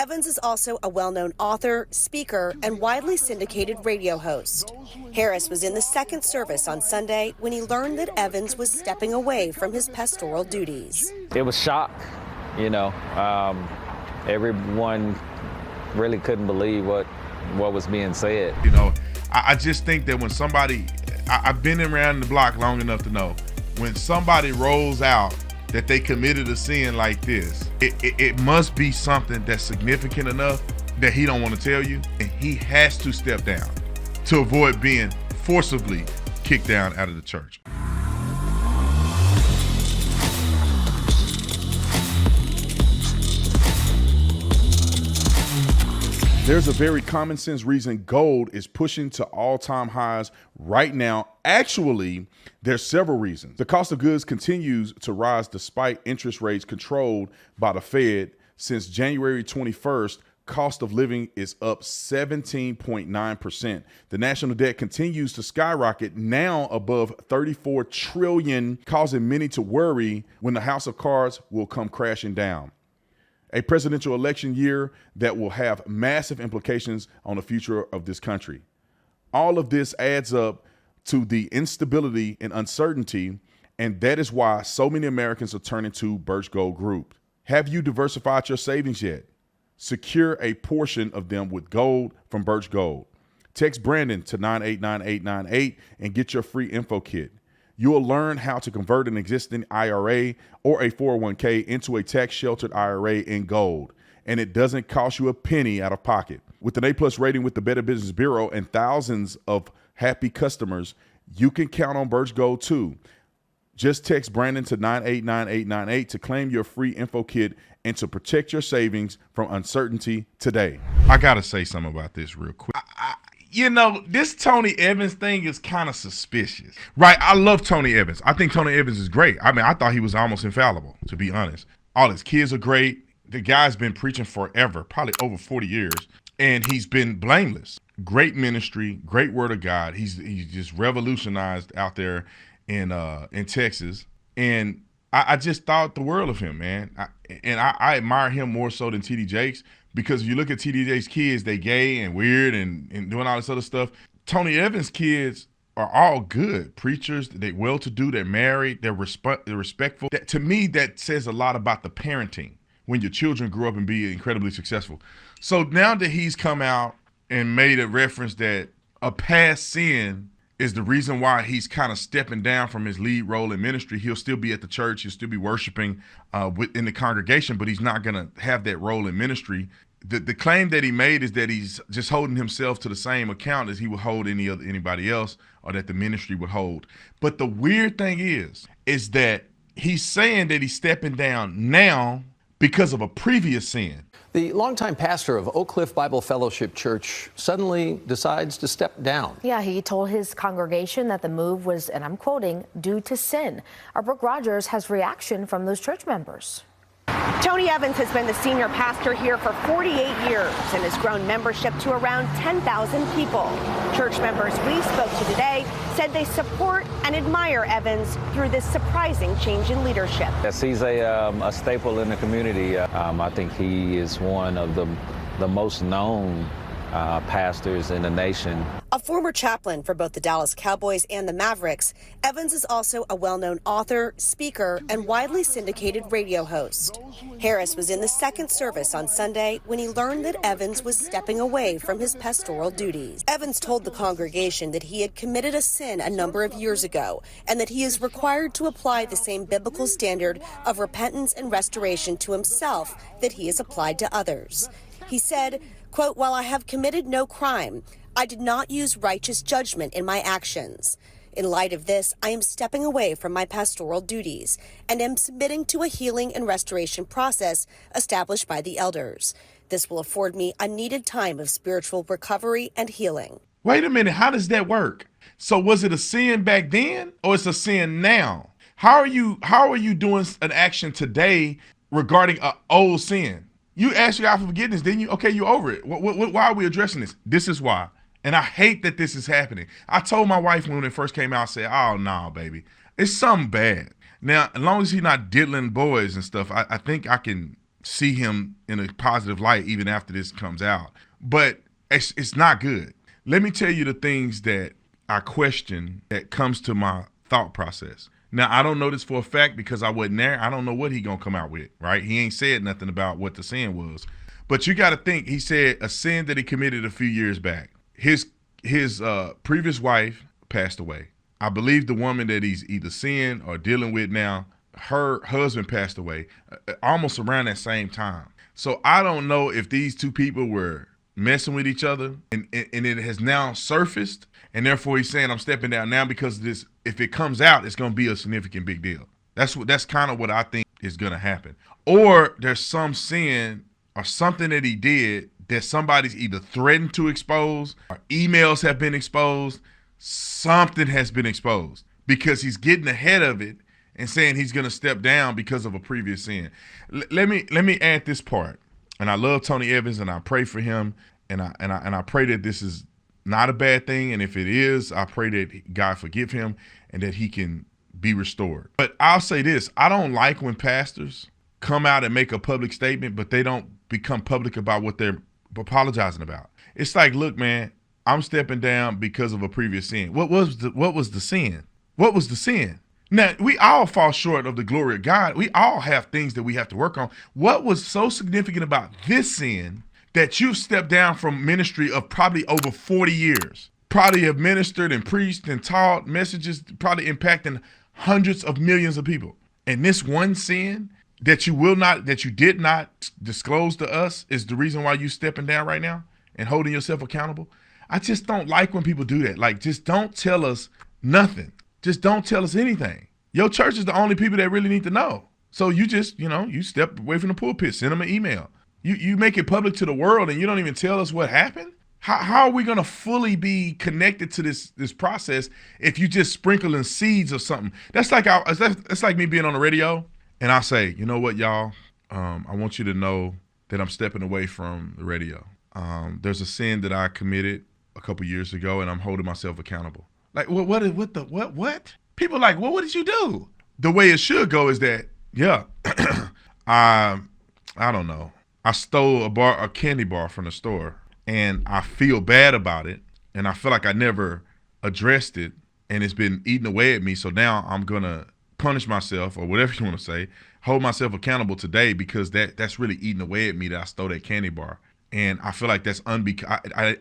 Evans is also a well-known author, speaker, and widely syndicated radio host. Harris was in the second service on Sunday when he learned that Evans was stepping away from his pastoral duties. It was shock, everyone really couldn't believe what was being said. I just think that when somebody, I've been around the block long enough to know, when somebody rolls out that they committed a sin like this, it must be something that's significant enough that he don't want to tell you, and he has to step down to avoid being forcibly kicked down out of the church. There's a very common sense reason gold is pushing to all-time highs right now. Actually, there's several reasons. The cost of goods continues to rise despite interest rates controlled by the Fed. Since January 21st, cost of living is up 17.9%. The national debt continues to skyrocket, now above $34 trillion, causing many to worry when the house of cards will come crashing down. A presidential election year that will have massive implications on the future of this country. All of this adds up to the instability and uncertainty, and that is why so many Americans are turning to Birch Gold Group. Have you diversified your savings yet? Secure a portion of them with gold from Birch Gold. Text Brandon to 989898 and get your free info kit. You will learn how to convert an existing IRA or a 401k into a tax-sheltered IRA in gold, and it doesn't cost you a penny out of pocket. With an A+ rating with the Better Business Bureau and thousands of happy customers, you can count on Birch Gold too. Just text Brandon to 989898 to claim your free info kit and to protect your savings from uncertainty today. I got to say something about this real quick. This Tony Evans thing is kind of suspicious, right? I love Tony Evans. I think Tony Evans is great. I thought he was almost infallible, to be honest. All his kids are great. The guy's been preaching forever, probably over 40 years, and he's been blameless. Great ministry, great word of God. He's just revolutionized out there in Texas, and I just thought the world of him, man. I admire him more so than T.D. Jakes. Because if you look at T.D. Jakes' kids, they gay and weird and doing all this other stuff. Tony Evans' kids are all good preachers. They're well-to-do. They're married. They're respectful. To me, that says a lot about the parenting when your children grow up and be incredibly successful. So now that he's come out and made a reference that a past sin is the reason why he's kind of stepping down from his lead role in ministry. He'll still be at the church. He'll still be worshiping in the congregation, but he's not going to have that role in ministry. The claim that he made is that he's just holding himself to the same account as he would hold anybody else, or that the ministry would hold. But the weird thing is that he's saying that he's stepping down now because of a previous sin. The longtime pastor of Oak Cliff Bible Fellowship Church suddenly decides to step down. Yeah, he told his congregation that the move was, and I'm quoting, due to sin. Our Brooke Rogers has reaction from those church members. Tony Evans has been the senior pastor here for 48 years and has grown membership to around 10,000 people. Church members we spoke to today said they support and admire Evans through this surprising change in leadership. Yes, he's a staple in the community. I think he is one of the most known pastors in the nation. A former chaplain for both the Dallas Cowboys and the Mavericks, Evans is also a well-known author, speaker, and widely syndicated radio host. Harris was in the second service on Sunday when he learned that Evans was stepping away from his pastoral duties. Evans told the congregation that he had committed a sin a number of years ago and that he is required to apply the same biblical standard of repentance and restoration to himself that he has applied to others. He said, quote, "While I have committed no crime, I did not use righteous judgment in my actions. In light of this, I am stepping away from my pastoral duties and am submitting to a healing and restoration process established by the elders. This will afford me a needed time of spiritual recovery and healing." Wait a minute, how does that work? So was it a sin back then or it's a sin now? How are you doing an action today regarding an old sin? You asked God for forgiveness, didn't you? Okay, you're over it. Why are we addressing this? This is why. And I hate that this is happening. I told my wife when it first came out, I said, oh, no, baby. It's something bad. Now, as long as he's not diddling boys and stuff, I think I can see him in a positive light even after this comes out. But it's not good. Let me tell you the things that I question that comes to my thought process. Now, I don't know this for a fact because I wasn't there. I don't know what he gonna come out with, right? He ain't said nothing about what the sin was. But you got to think, he said a sin that he committed a few years back. His previous wife passed away. I believe the woman that he's either seeing or dealing with now, her husband passed away almost around that same time. So I don't know if these two people were messing with each other and it has now surfaced, and therefore he's saying I'm stepping down now because of this. If it comes out, it's going to be a significant big deal. That's kind of what I think is going to happen. Or there's some sin or something that he did that somebody's either threatened to expose or emails have been exposed. Something has been exposed because he's getting ahead of it and saying he's going to step down because of a previous sin. Let me add this part. And I love Tony Evans, and I pray for him, and I pray that this is not a bad thing. And if it is, I pray that God forgive him and that he can be restored. But I'll say this: I don't like when pastors come out and make a public statement, but they don't become public about what they're apologizing about. It's like, look, man, I'm stepping down because of a previous sin. What was the sin? What was the sin? Now, we all fall short of the glory of God. We all have things that we have to work on. What was so significant about this sin that you've stepped down from ministry of probably over 40 years? Probably have ministered and preached and taught messages, probably impacting hundreds of millions of people. And this one sin that you did not disclose to us is the reason why you stepping down right now and holding yourself accountable. I just don't like when people do that. Like, just don't tell us nothing. Just don't tell us anything. Your church is the only people that really need to know. So you just, you step away from the pulpit, send them an email. You make it public to the world and you don't even tell us what happened? How are we going to fully be connected to this process if you just sprinkling seeds or something? That's like me being on the radio and I say, you know what, y'all? I want you to know that I'm stepping away from the radio. There's a sin that I committed a couple years ago and I'm holding myself accountable. Like, what? People are like, well, what did you do? The way it should go is that, yeah, I don't know. I stole a candy bar from the store and I feel bad about it. And I feel like I never addressed it and it's been eating away at me. So now I'm going to punish myself or whatever you want to say, hold myself accountable today because that's really eating away at me that I stole that candy bar. And I feel like that's I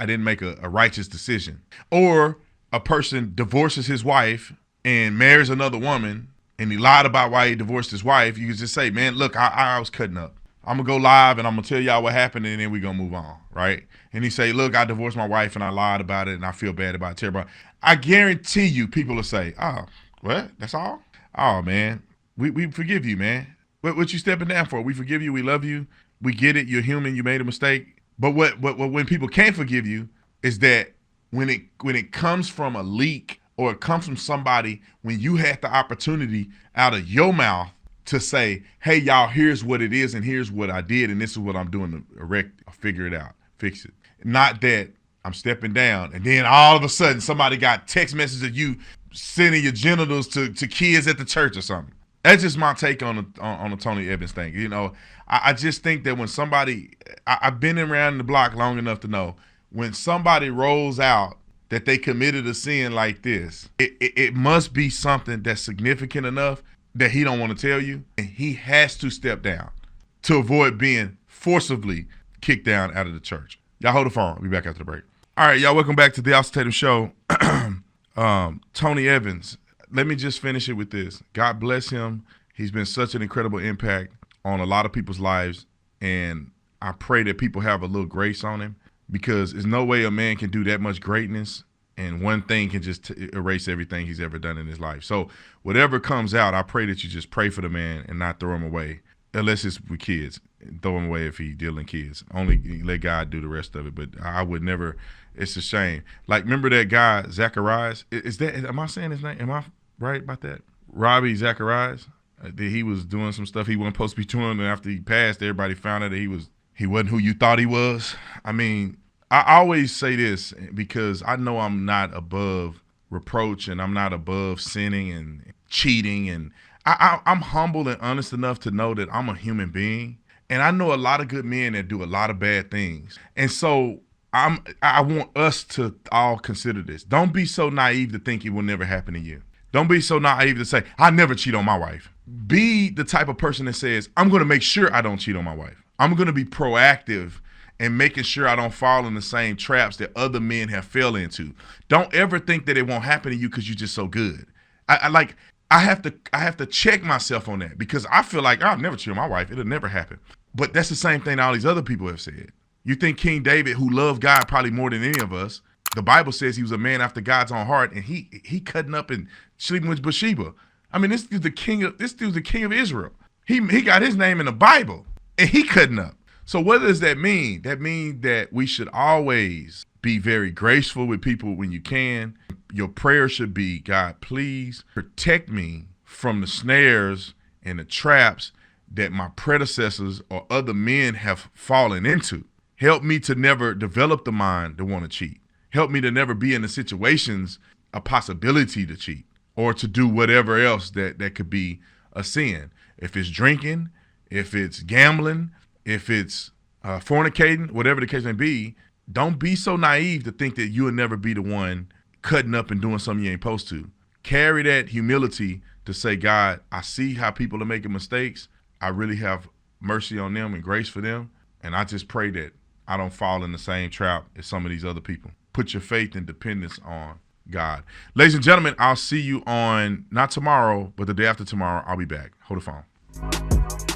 didn't make a righteous decision. Or a person divorces his wife and marries another woman and he lied about why he divorced his wife. You can just say, man, look, I was cutting up. I'm going to go live and I'm going to tell y'all what happened and then we're going to move on, right? And he say, look, I divorced my wife and I lied about it and I feel bad about it, terrible. I guarantee you people will say, oh, what? That's all? Oh, man, we forgive you, man. What you stepping down for? We forgive you. We love you. We get it. You're human. You made a mistake. But when people can't forgive you is that when it comes from a leak or it comes from somebody when you had the opportunity out of your mouth to say, hey, y'all, here's what it is and here's what I did and this is what I'm doing to figure it out, fix it. Not that I'm stepping down and then all of a sudden somebody got text messages of you sending your genitals to kids at the church or something. That's just my take on the Tony Evans thing. I just think that when somebody, I've been around the block long enough to know when somebody rolls out that they committed a sin like this, it must be something that's significant enough that he don't want to tell you, and he has to step down to avoid being forcibly kicked down out of the church. Y'all hold the phone. I'll be back after the break. All right, y'all, welcome back to the Tatum Show. Tony Evans, let me just finish it with this. God bless him. He's been such an incredible impact on a lot of people's lives, and I pray that people have a little grace on him because there's no way a man can do that much greatness and one thing can just erase everything he's ever done in his life. So whatever comes out, I pray that you just pray for the man and not throw him away, unless it's with kids. Throw him away if he's dealing kids. Only let God do the rest of it. But I would never. It's a shame. Like, remember that guy, Zacharias? Am I saying his name? Am I right about that? Robbie Zacharias? That he was doing some stuff he wasn't supposed to be doing, and after he passed, everybody found out that he wasn't who you thought he was. I mean, I always say this because I know I'm not above reproach and I'm not above sinning and cheating, and I'm humble and honest enough to know that I'm a human being And I know a lot of good men that do a lot of bad things. And so I want us to all consider this. Don't be so naive to think it will never happen to you. Don't be so naive to say, I never cheat on my wife. Be the type of person that says, I'm going to make sure I don't cheat on my wife. I'm going to be proactive and making sure I don't fall in the same traps that other men have fell into. Don't ever think that it won't happen to you because you're just so good. I have to check myself on that, because I feel like I'll never cheat on my wife. It'll never happen. But that's the same thing all these other people have said. You think King David, who loved God probably more than any of us, the Bible says he was a man after God's own heart, and he cutting up and sleeping with Bathsheba. I mean, this dude's the king of Israel. He got his name in the Bible, and he cutting up. So what does that mean? That means that we should always be very graceful with people when you can. Your prayer should be, God, please protect me from the snares and the traps that my predecessors or other men have fallen into. Help me to never develop the mind to want to cheat. Help me to never be in the situations a possibility to cheat or to do whatever else that could be a sin. If it's drinking, if it's gambling, if it's fornicating, whatever the case may be, don't be so naive to think that you will never be the one cutting up and doing something you ain't supposed to. Carry that humility to say, God, I see how people are making mistakes. I really have mercy on them and grace for them. And I just pray that I don't fall in the same trap as some of these other people. Put your faith and dependence on God. Ladies and gentlemen, I'll see you on, not tomorrow, but the day after tomorrow. I'll be back. Hold the phone.